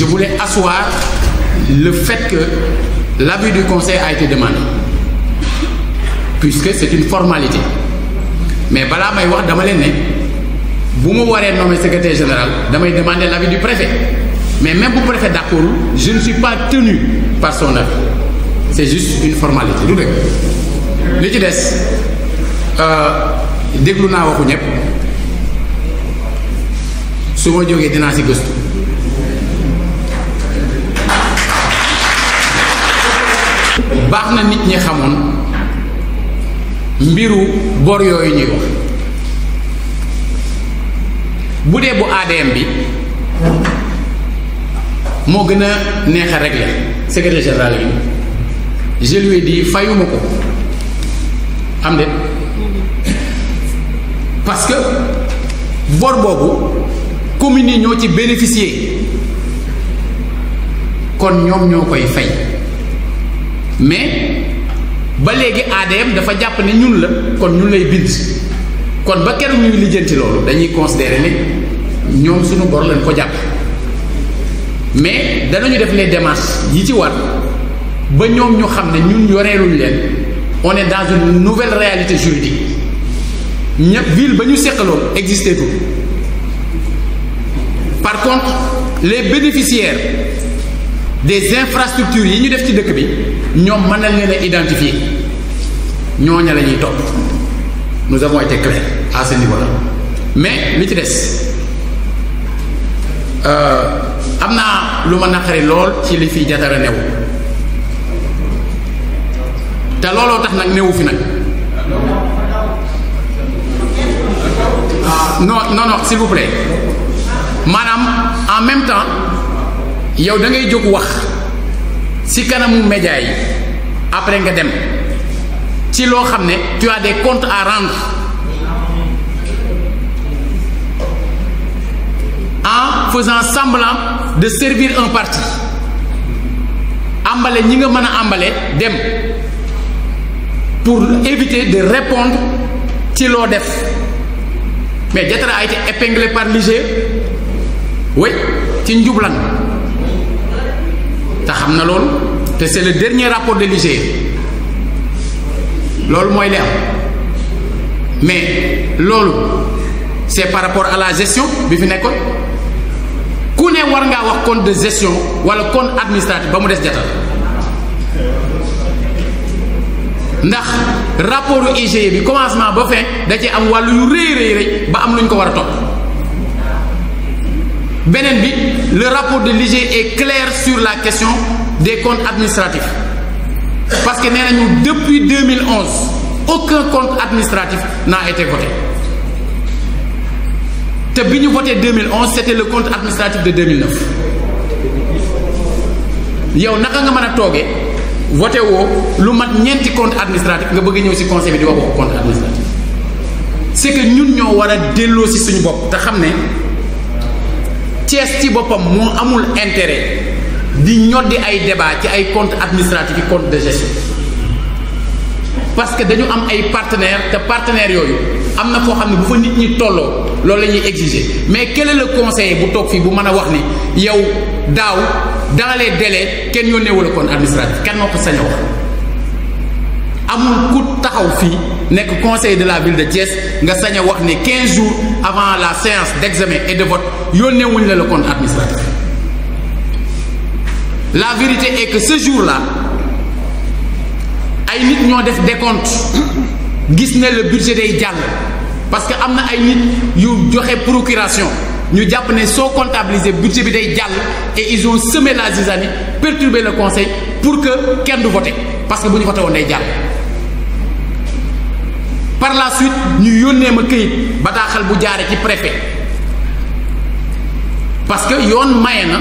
voulais asseoir le fait que l'avis du conseil a été demandé, puisque c'est une formalité. Mais balaa may wax dama leen ne bu ma waree nommer secrétaire général damay demander l'avis du préfet. Mais même bu préfet d'accord, je ne suis pas tenu par son avis. C'est juste une formalité du dëgg. li ci des déglu naa waxu ñëpp su ma jógee dinaa si gëstu. baax na nit ñi xamoon mbiru bor yooyu ñuy wax bu dee bu ADM bi moo gën a neex a régler secrétaire général yi je lui ai dit fayuma ko am de parce que bor boobu communes yi ñoo ci bénéficier kon ñoom ñoo koy fay mais ba léegi ADM dafa jàpp ne ñun la kon ñun lay bind kon ba keroog ñuy lijjanti loolu dañuy considérer ne ñoom suñu bor lañ ko jàpp mais danañu def les démarches yi ci war ba ñoom ñu xam ne ñun yoreeluñ leen on est dans une nouvelle réalité juridique ñëpp ville ba ñu seqaloon existé tout. Par contre les bénéficiaires des infrastructures yi ñu def ci dëkk bi ñoom mën nañ leen a identifier ñooña la ñuy topp nous avons été clairs à ce niveau-là mais li ci des am naa lu ma naqari lool ci li fi Jatara new te looloo tax nag newu fi nag non s'il vous plaît maanaam en même temps yow da ngay jóg wax ci kanamu média yi après nga dem ci loo xam ne tu as des comptes à rendre en faisant semblant de servir un parti ambale ñi nga mën a ambale dem pour éviter de répondre ci loo def mais Jatara a été épinglé par l'IGE oui ci njublan te xam na loolu te c'est le dernier rapport de l'IGE loolu mooy li am mais loolu c'est par rapport à la gestion bi fi nekkoon ku ne war ngaa wax compte de gestion wala compte administratif ba mu des Jatara ndax rapport IGE bi commencement ba fin da ci am wàllu yu rëy ba am lu ñu ko war a topp beneen bi le rapport de l'IGE est clair sur la question des comptes administratifs parce que nee nañu depuis 2011 aucun compte administratif n'a été voté te bi ñu voté 2011 c'était le compte administratif de 2009 yow naka nga mën a toogee voté woo lu mat ñeenti compte administratif nga bëgg ñëw ci conseil bi di wax compte administratif c'est que ñun ñoo war a delloo ci suñu bopp te xam ne Thiès ci boppam moo amul intérêt di ñoddi ay débat ci ay compte administratif yi compte de gestion parce que dañu am ay partenaires te partenaires yooyu am na foo xam ne bu fa nit ñi tolloo loolu la ñuy exiger mais quel est le conseiller bu toog fii bu mën a wax ni yow daaw dans les délais kenn yónnee wala compte administratif kenn moo ko sañ a wax amul ku taxaw fii nekk conseiller de la ville de Thiès nga sañ a wax ne 15 jours avant la séance d'examen et de vote yónnee wuñ la le compte administratif la vérité est que ce jour-là ay nit ñoo def décompte gis ne le budget day jàll parce que am na ay nit yu joxe procuration ñu jàpp ne soo comptabiliser budget bi day jàll et ils ont semé la zizanie perturbé le conseil pour que kenn du voter parce que bu ñu voté woon day jàll par la suite ñu yónnee ma këyit bataaxal bu jaare ci préfet parce que yoon maye na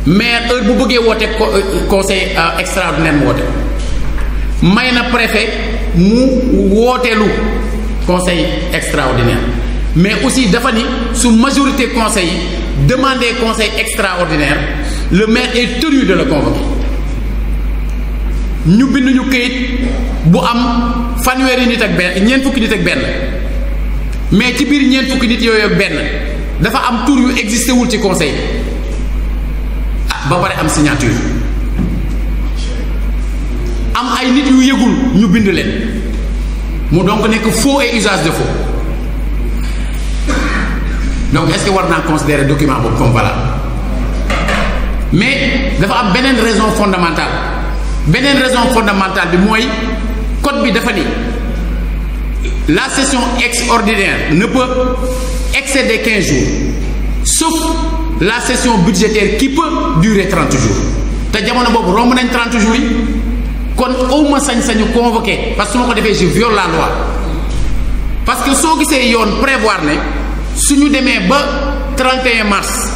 maire heure bu bëggee woote conseil extraordinaire mu woote may na préfet mu wooteelu conseil extraordinaire mais aussi dafa ni su majorité conseil yi demander conseil extraordinaire le maire est tenu de le convoquer ñu bind ñu këyit bu am fanweeri nit ak benn ñeent fukki nit ak benn mais ci biir ñeent fukki nit yooyu ak benn dafa am tur yu existé wul ci conseil ba pare am signature am ay nit yu yëgul ñu bind leen mu donc nekk faux et usage de faux donc est-ce que war naa considérer document boobu comme valable mais dafa am beneen raison fondamentale bi mooy code bi dafa ni la session extraordinaire ne peut excéder 15 jours sauf la session budgétaire qui peut durer 30 jours te jamono boobu romb nañ 30 jours yi kon awma sañ-sañu convoqué parce que su ma ko defee je viole la loi parce que soo gisee yoon prévoir ne suñu demee ba 31 mars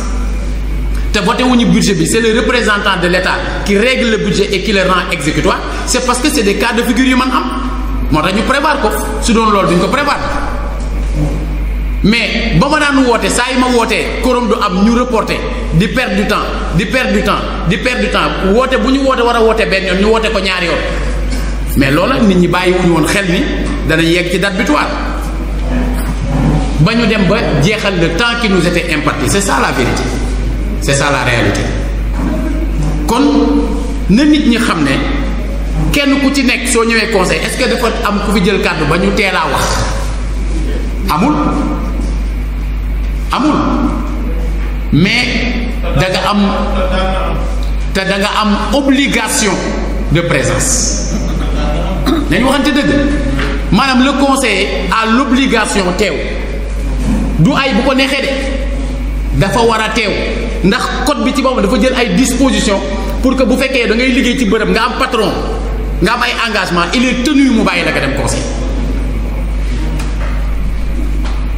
te voté wuñu budget bi c'est le représentant de l'État qui règle le budget et qui le rend exécutoire c'est parce que c'est des cas de figure yu man am moo tax ñu prévoir ko su doon loolu duñ ko prévoir mais ba ma daan woote saa yi ma wootee quorum du am ñu reporté di perdre du temps woote bu ñu woote war a woote benn yoon ñu woote ko ñaari yoon mais loola nit ñi bàyyi wuñu woon xel ni dana yegg ci date butoir ba ñu dem ba jeexal le temps qui nous était imparti c'est ça la vérité c'est ça la réalité kon na nit ñi xam ne kenn ku ci nekk soo ñëwee conseil est-ce que dafa am ku fi jël kàddu ba ñu teelaa wax amul mais da nga am obligation de présence nañu waxante dëgg maanaam le conseiller a l'obligation teew du ay bu ko neexee de dafa war a teew ndax code bi ci boppam dafa jël ay dispositions pour que bu fekkee da ngay liggéey ci bërëb nga am patron nga am ay engagement il est tenu mu bàyyi la nga dem conseil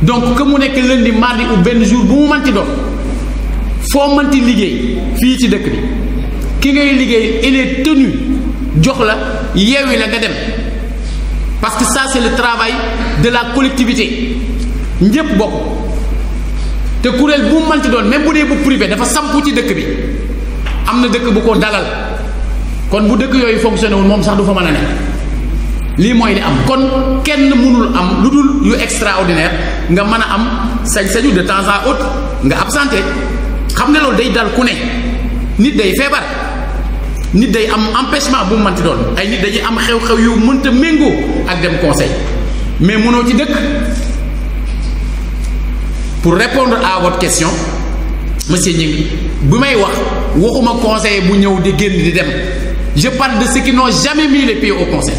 donc que mu nekk lundi mardi ou benn jour bu mu manti doon foo manti liggéey fii ci dëkk bi ki ngay liggéey il est tenu jox la yeewi la nga dem parce que ça c'est le travail de la collectivité ñëpp bokk te kuréel bu mu manti doon même bu dee bu privé dafa sampu ci dëkk bi am na dëkk bu ko dalal kon bu dëkk yooyu fonctionné wul moom sax du fa mën a nekk lii mooy li am kon kenn mënul am lu dul yu extraordinaire nga mën a am sañ-sañu de temps à autre nga absenté xam ne loolu day dal ku ne nit day feebar nit day am empêchement bu mu mënti doon ay nit dañuy am xew-xew yu mënta méngoo ak dem conseil mais mënoo ci dëkk. Pour répondre à votre question monsieur Gningue bu may waxuma conseiller bu ñëw di génn di dem je parle de ceux qui n'ont jamais mis les pieds au conseil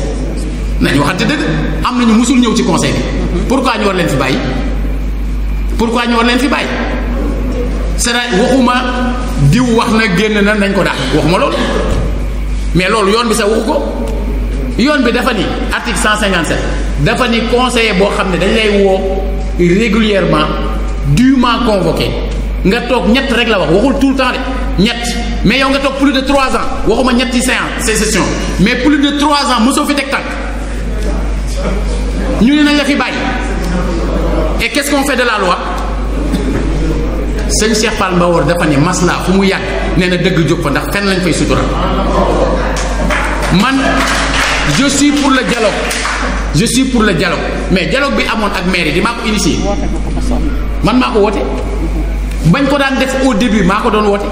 nañu waxante dëgg am nañu musul ñëw ci conseil bi pourquoi ñu war leen fi bàyyi c'est-à-dire waxuma diw wax na génn na nañ ko daal waxuma loolu mais loolu yoon bi sax waxu ko yoon bi dafa ni article 157 dafa ni conseiller boo xam ne dañ lay woo régulièrement dûment convoqué nga toog ñett rek la wax waxul tout le temps de ñett mais yow nga toog plus de 3 ans waxuma ñetti session mais plus de 3 ans mosoo fi teg tànk ñu ne nañ la fi bàyyi et qu'est-ce qu'on fait de la loi sëñ Cheikh Fall Mbawor dafa ne masla fu mu yàgg nee na dëgg jóg fa ndax fenn lañ fay sutural man je suis pour le dialogue mais dialogue bi amoon ak maire yi di maa ko initié man maa ko woote bañ ko daan def au début maa ko doon woote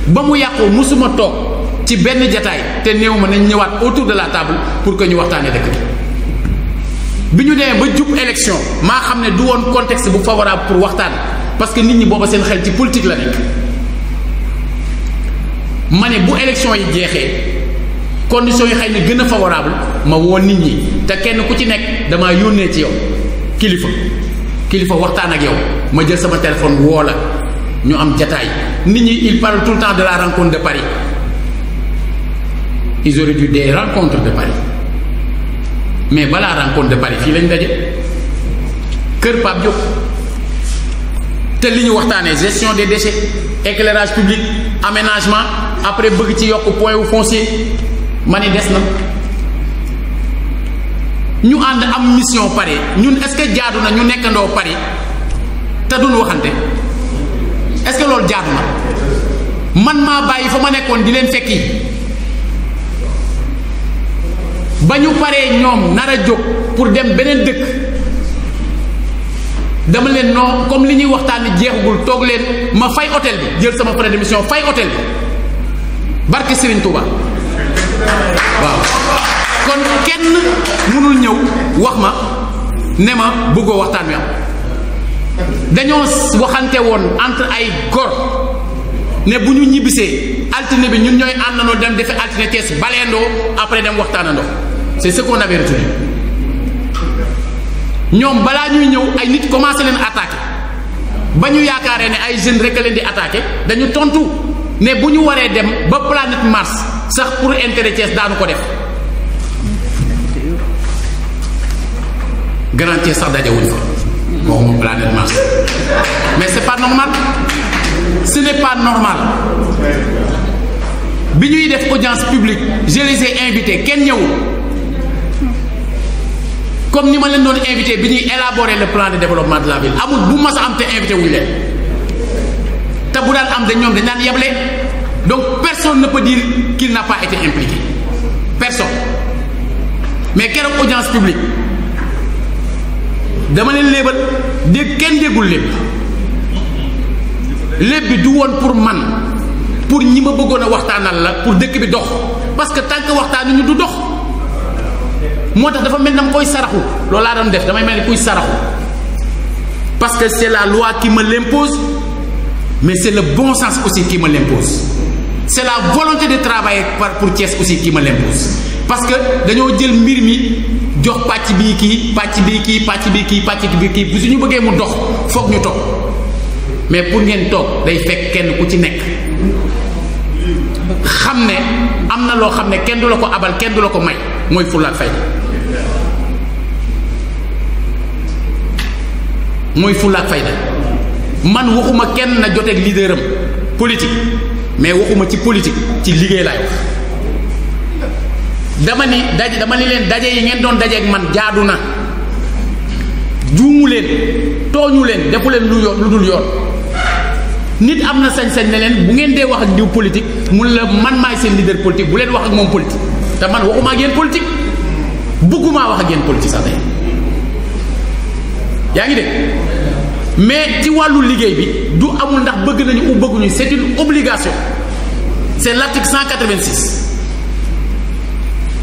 ba mu yàqoo musuma toog ci benn jataay te néew ma nañ ñëwaat autour de la table pour que ñu waxtaanee dëkk bi ñu demee ba jub élection maa xam ne du woon contexte bu favorable pour waxtaan parce que nit ñi booba seen xel ci politique la nekk ma ne bu élection yi jeexee conditions yi xëy na gën a favorable ma woo nit ñi te kenn ku ci nekk damaa yónnee ci yow kilifa waxtaan ak yow ma jël sama téléphone woo la ñu am jataay nit ñi ils parlent tout le temps de la rencontre de Paris ils auraient dû des rencontres de Paris mais balaa rencontre de Paris fii lañ daje kër Pape Diop te li ñu waxtaanee gestion des déchets éclairage public aménagement après bëgg ci yokk point wu foncier ma ni des na ñu ànd am mission Paris ñun est-ce que jaadu na ñu nekkandoo Paris te duñ waxante est-ce que loolu jaadu na man maa bàyyi fa ma nekkoon di leen fekki ba ñu paree ñoom nar a jóg pour dem beneen dëkk dama leen non comme li ñuy waxtaanee jeexagul toog leen ma fay hôtel bi jël sama frais d'émission fay hôtel bi barke Serigne Touba waaw kon kenn mënul ñëw wax ma ne ma bëggoo waxtaan wi am dañoo waxante woon entre ay góor ne bu ñu ñibbisee altine bi ñun ñooy àndandoo dem defe altine Thiès baleendoo après dem waxtaanandoo c'est ce qu'on avait retenu ñoom balaa ñuy ñëw ay nit commencé leen attaqué ba ñu yaakaaree ne ay jeunes rek a leen di attaqué dañu tontu ne bu ñu waree dem ba planète Mars sax pour intérêt Thiès daanu ko def Grand Thiès sax dajewuñ fa waxuma planète Mars mais c'est pas normal ce n'est pas normal bi ñuy def audience publique je les ai invités kenn ñëwul comme ni ma leen doon invité bi ñuy élaborer le plan de développement de la ville amul bu mas a am te invité wuñu leen te bu daan am dañ ñoom dañ daan yeble donc personne ne peut dire qu'il n'a pas été impliqué personne mais keroog audience publique dama leen léebal dégg kenn déggul lépp bi du woon pour man pour ñi ma bëggoon a waxtaanal la pour dëkk bi dox parce que tant que waxtaanu ñu du dox moo tax dafa mel na ma koy saraxu loolu laa doon def damay mel ni kuy saraxu parce que c'est la loi qui me l'impose mais c'est le bon sens aussi qui me l'impose c'est la volonté de travailler pour Thiès aussi qui me l'impose parce que dañoo jël mbir mi jox pàcc bii kii pàcc bii kii pàcc bii kii pàcc bii kii bu suñu bëggee mu dox foog ñu toog mais pour ngeen toog day fekk kenn ku ci nekk xam ne am na loo xam ne kenn du la ko abal kenn du la ko may mooy fulla ak fayda mooy fulla ak fayda man waxuma kenn na joteeg leader am politique mais waxuma ci politique ci liggéey laay wax dama ni leen daje yi ngeen doon dajeeg man jaadu na juumu leen tooñu leen defu leen lu dul yoon nit am na sañ-sañ ne leen bu ngeen dee wax ak diw politique mun la man maay seen leader politique bu leen wax ak moom politique te man waxuma ak yéen politique bëggumaa wax ak yéen politique sax tey yaa ngi dégg mais ci wàllu liggéey bi du amul ndax bëgg nañu ou bëgguñu c'est une obligation c'est l'article 186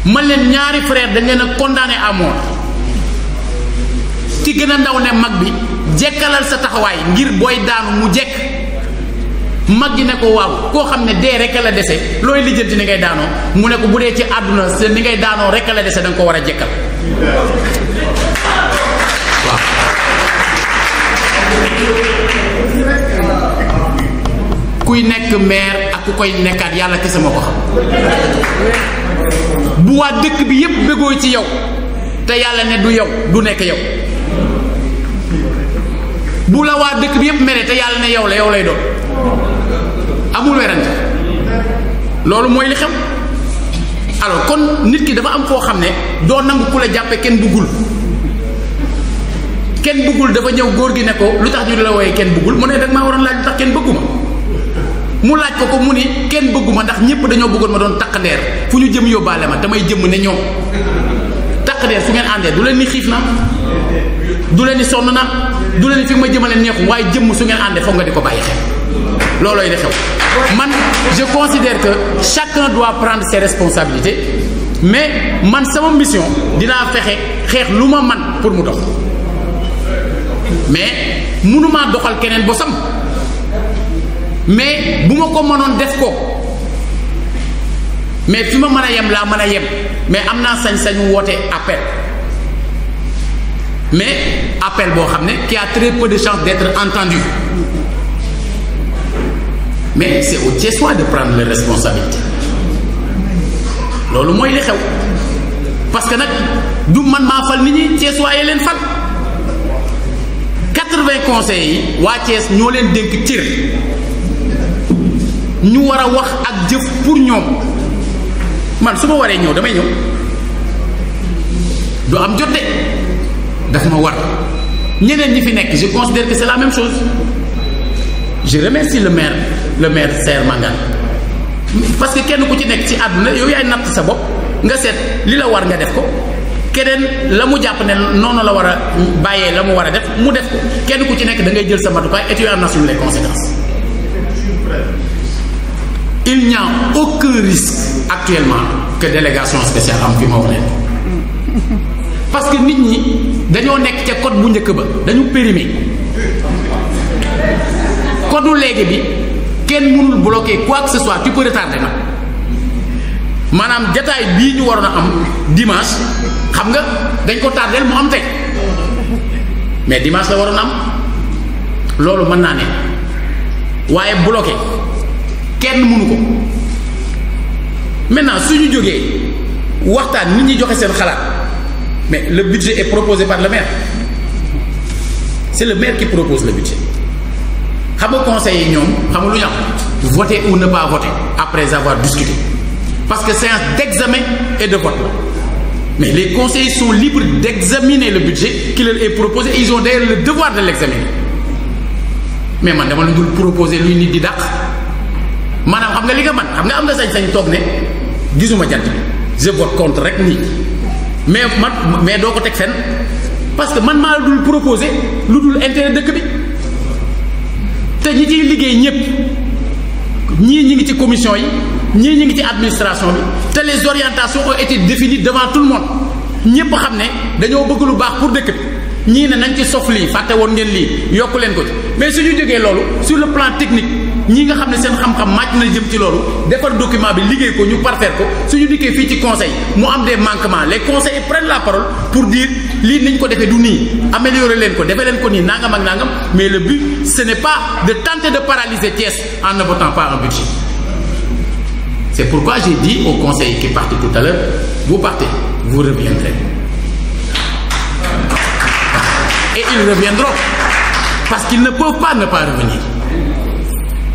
man leen ñaari frère dañ leen a condamné à mort ci gën a ndaw ne mag bi jekkalal sa taxawaay ngir booy daanu mu jekk mag ji ne ko waaw koo xam ne dee rek la dese looy lijjanti ni ngay daanoo mu ne ko bu dee ci àdduna se ni ngay daanoo rek la dese da nga ko war a jekkal waaw kuy nekk maire ak ku koy nekkaat yàlla kese moo ko xam bu waa dëkk bi yépp bëggoo ci yow te yàlla ne du yow du nekk yow bu la waa dëkk bi yépp mere te yàlla ne yow la yow lay doon amul werante loolu mooy li xew alors kon nit ki dafa am foo xam ne doo nangu ku la jàppe kenn bëggul dafa ñëw góor gi ne ko lu tax ñu la wooyee kenn bëggul mu ne dag maa waroon laaj lu tax kenn bëgguma mu laaj ko mu ni kenn bëgguma ndax ñépp dañoo bëggoon ma doon taq ndeer fu ñu jëm yóbbaale ma damay jëmm ne ñoom taq ndeer su ngeen àndee du leen ni xiif na du leen ni sonn na du leen ni fi ma jëmale neexu waaye jëmm su ngeen àndee foog nga di ko bàyyi xel loolooy di xew man je considère que chacun doit prendre ses responsabilités mais man sama mission dinaa fexe xeex lu ma man pour mu dox mais mënumaa doxal keneen bosam mais bu ma ko mënoon def ko mais fi ma mën a yem laa mën a yem mais am naa sañ-sañu woote appel mais appel boo xam ne qui a très peu de chances d'être entendu mais c'est au Thiessois de prendre les responsabilités loolu mooy li xew parce que nag du man maa fal nit ñi Thiessois yee leen fal 80 conseillers yi waa Thiès ñoo leen dénk cër ñu war a wax ak jëf pour ñoom man su ma waree ñëw damay ñëw du am jot de daf ma war ñeneen ñi fi nekk je considère que c'est la même chose je remercie le maire Saër Mangane parce que kenn ku ci nekk ci àdduna yow yaay natt sa bopp nga seet li la war nga def ko keneen la mu jàpp ne noonu la war a bàyyee la mu war a def mu def ko kenn ku ci nekk da ngay jël sa matukaay et tu en assumes les conséquences. Il n'y a aucun risque actuellement que délégation spéciale am fi ma wax leen parce que nit ñi dañoo nekk ca code bu njëkk ba dañu périmé code léegi bi kenn mënul bloquer quoi que ce soit tu peux retarder nag maanaam jataay bii ñu waroon a am dimanche xam nga dañ ko tardel mu am tey mais dimanche la waroon a am loolu mën naa ne waaye bloqué kenn mënu ko maintenant suñu jógee waxtaan nit ñi joxe seen xalaat mais le budget est proposé par le maire c'est le maire qui propose le budget xam nga conseil yi ñoom xam nga lu ñu am voter ou ne pas voter après avoir discuté parce que séance d'examen et de vote mais les conseillers sont libres d'examiner le budget qui leur est proposé et ils ont d'ailleurs le devoir de l'examiner mais man dama la dul proposer luy nit di dàq maanaam xam nga li nga man xam nga am nga sañ-sañ toog ne gisuma jant bi je vote contre rek nii mais doo ko teg fenn parce que man maa la dul proposer lu dul intérêt dëkk bi te ñi ciy liggéey ñëpp ñii ñi ngi ci commission yi ñii ñi ngi ci administration bi te les orientations ont été définies devant tout le monde ñëpp xam ne dañoo bëgg lu baax pour dëkk bi ñii ne nañ ci sof lii fàtte woon ngeen lii yokku leen ko ci mais suñu jógee loolu sur le plan technique ñi nga xam ne seen xam-xam màcc na jëm ci loolu defar document bi liggéey ko ñu parfaire ko suñu dikkee fii ci conseil mu am des manquements les conseillers prennent la parole pour dire lii niñ ko defee du nii améliorer leen ko defee leen ko nii nangam ak nangam mais le but ce n'est pas de tenter de paralyser Thiès en ne votant pas un budget. C'est pourquoi j'ai dit aux conseillers qui partaient tout à l'heure, vous partez, vous reviendrez. Et ils reviendront. Parce qu'ils ne peuvent pas ne pas revenir.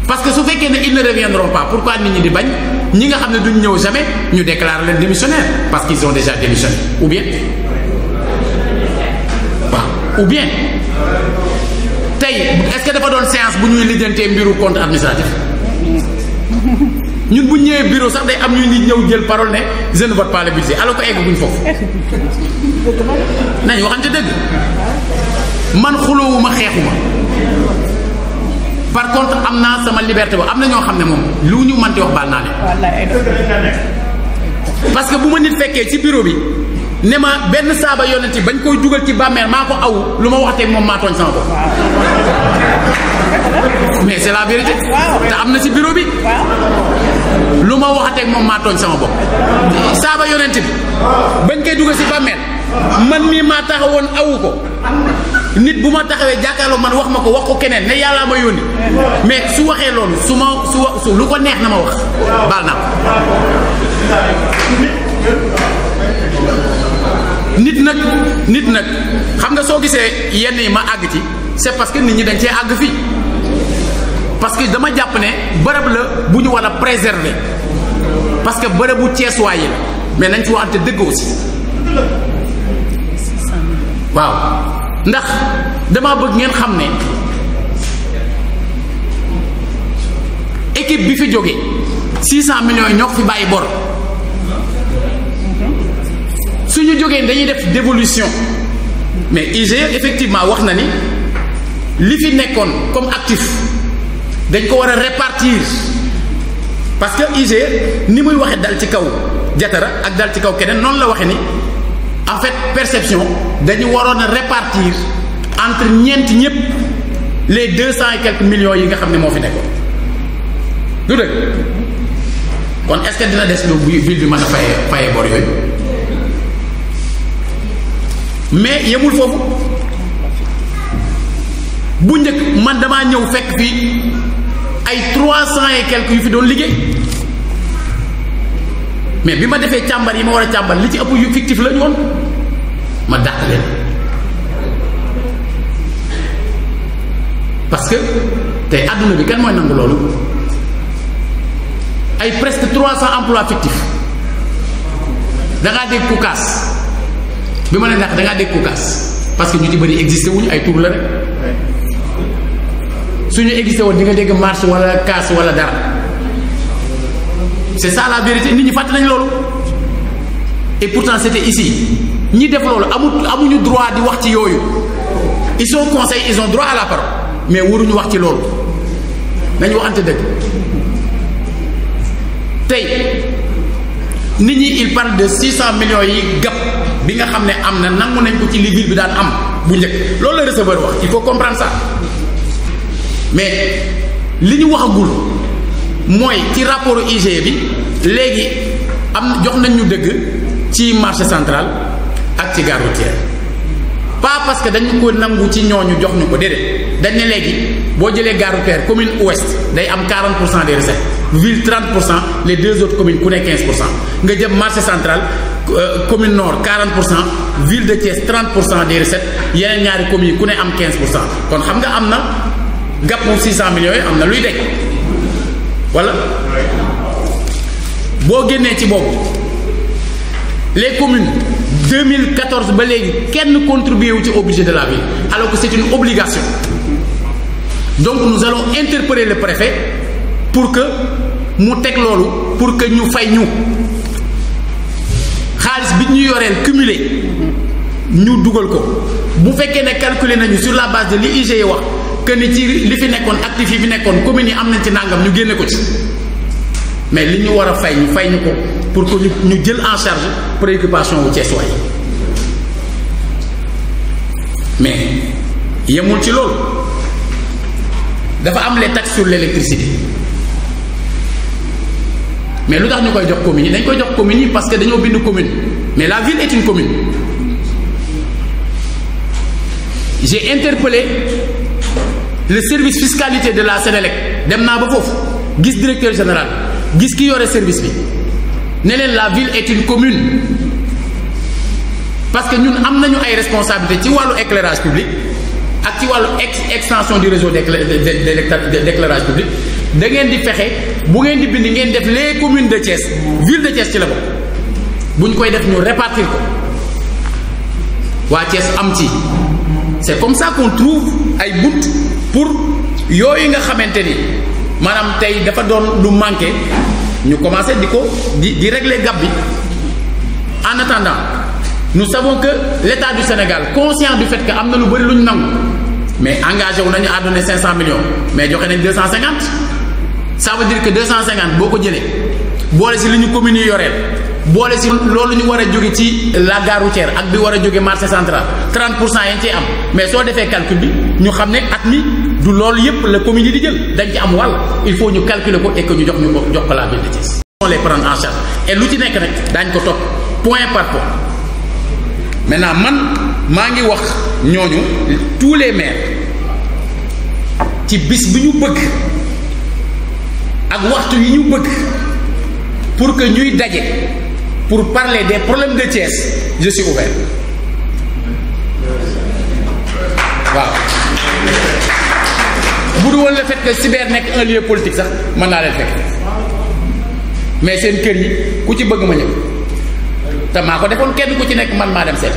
Parce que su fekkee ne ils ne reviendront pas pourquoi nit ñi di bañ ñi nga xam ne duñ ñëw jamais ñu déclarer leen démissionnaire parce qu'ils ont déjà démissionné ou bien waaw ou bien tey est-ce que dafa doon séance bu ñuy lijjantee mbiru compte administratif ñun bu ñëwee bureau sax day am ñu nit ñëw jël parole ne je ne vote pas le budget alors que egguñ foofu nañ waxante dëgg man xuloowuma xeexuma par contre am naa sama liberté ba am na ñoo xam ne moom lu ñu mënti wax baal naa leen parce que bu ma nit fekkee ci bureau bi ne ma benn saaba yonent bañ koy dugal ci bàmmeel maa ko aw lu ma waxteeg moom maa tooñ sama bopp mais c'est la vérité te am na ci bureau bi lu ma waxateeg moom maa tooñ sama bopp saaba yonent bi bañ koy dugal ci bàmmeel man mii maa taxawoon awu ko nit bu ma taxawee jàkkaarloo man wax ma ko wax ko keneen ne yàllaa ma yónni mais su waxee loolu su lu ko neex na ma wax baal naa nit nag xam nga soo gisee yenn yi ma àgg ci c'est parce que nit ñi dañ cee àgg fii parce que dama jàpp ne bërëb la bu ñu war a préserver parce que bërëbu Ceesuwaay yi la mais nañ ci waxante dëgg aussi waaw ndax dama bëgg ngeen xam ne équipe bi fi jógee 600 millions yi ñoo ko fi bàyyi bor suñu jógee dañuy def dévolution mais IGE effectivement wax na ni li fi nekkoon comme actif dañ ko war a répartir parce que IGE ni muy waxee dal ci kaw Jatara ak dal ci kaw keneen noonu la waxee ni en fait perception dañu waroon a répartir entre ñëpp les 200 et quelques millions yi nga xam ne moo fi nekkoon du dëgg kon est-ce que dina des lu ville bi mën a fayee bor yooyu mais yemul foofu bu njëkk man damaa ñëw fekk fii ay 300 et quelques yu fi doon liggéey mais bi ma defee càmbar yi ma war a càmbar li ci ëpp yu fictif la ñu woon ma dàq leen parce que tey àdduna bi kan mooy nangu loolu ay presque 300 emplois fictifs dangaa dégg ku kaas bi ma leen dàq dangaa dégg ku kaas parce que ñu ci bëri existé wuñu ay tur la rek suñu existé woon di nga dégg marche wala kaas wala dara c'est ça la vérité nit ñi fàtte nañ loolu et pourtant c'était ici ñi def loolu amuñu droit di wax ci yooyu. Ils sont conseils, ils ont droit à la parole mais waruñu wax ci loolu nañu waxante dëgg tey nit ñi il parle de 600 millions yi gap bi nga xam ne am na nangu nañ ko ci li ville bi daan am bu njëkk loolu la receveur wax il faut comprendre ça mais li ñu waxagul mooy ci rapport IGE bi léegi jox nañ ñu dëgg ci marché central ak ci gare routière pas parce que dañu ko nangu ci ñooñu jox ñu ko déedéet dañ ne léegi boo jëlee gare routière commune ouest day am 40% des recettes ville 30%, les deux autres communes ku ne 15%. nga jëm marché central commune nord 40%, ville de Thiès 30% des recettes yeneen ñaari communes ku ne am 15%. kon xam nga am na gap 600 millions yi am na luy dekk wala boo génnee ci boobu les communes 2014 ba léegi kenn contribué wu ci au budget de la ville alors que c'est une obligation. Donc nous allons interpeller le préfet pour que mu teg loolu pour que ñu fay ñu xaalis bi ñu yoreel cumulé ñu dugal ko bu fekkee ne calculer nañu sur la base de li IGE wax que ni ci li fi nekkoon actif yi fi nekkoon communes yi am nañ ci nangam ñu génne ko ci mais li ñu war a fay ñu ko pour que ñu jël en charge préoccupation wu Thiessois yi mais yemul ci loolu dafa am les taxes sur l'électricité mais lu tax ñu koy jox communes yi dañ koy jox communes yi parce que dañoo bind commune mais la ville est une commune. J'ai interpellé le service fiscalité de la Sénélec dem naa ba foofu gis directeur général gis ki yore service bi ne leen la ville est une commune parce que ñun am nañu ay responsabilités ci wàllu éclairage public ak ci wàllu extension du réseau d'éclairage public da ngeen di fexe bu ngeen di bind ngeen def les communes de Thiès ville de Thiès ci la bokk bu ñu koy def ñu répartir ko waa Thiès am ci. C'est comme ça qu'on trouve ay bunt pour yooyu nga xamante ni maanaam tey dafa doon lu manqué ñu commencé di régler gap bi. En attendant nous savons que l'État du Sénégal conscient du fait que am na lu bëri lu ñu nangu mais engagé wu nañu à donner 500 millions mais joxe nañ 250 ça veut dire que 250 boo ko jëlee boole si li ñu communes yi yoreel boole si loolu ñu war a jóge ci la gare routière ak bi war a jóge marché central 30% yañ cee am mais soo defee calcul bi ñu xam ne at mi du loolu yépp la commune yi di jël dañ ci am wàll il faut ñu calculer ko et que ñu jox ko la ville de Thiès. on les prendre en charge et lu ci nekk nag daañ ko topp point par point maintenant man maa ngi wax ñooñu tous les maires ci bis bi ñu bëgg ak waxtu yi ñu bëgg pour que ñuy daje pour parler des problèmes de Thiès je suis ouvert waaw bu dul woon le fait que cyber nekk un lieu politique sax mën naa leen fekk mais seen kër yi ku ci bëgg ma ñëw te maa ko defoon kenn ku ci nekk man maa dem seet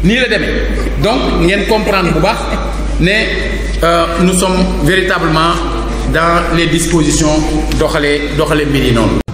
nii la demee donc ngeen comprendre bu baax ne nous sommes véritablement dans les dispositions doxalee mbir yi noonu.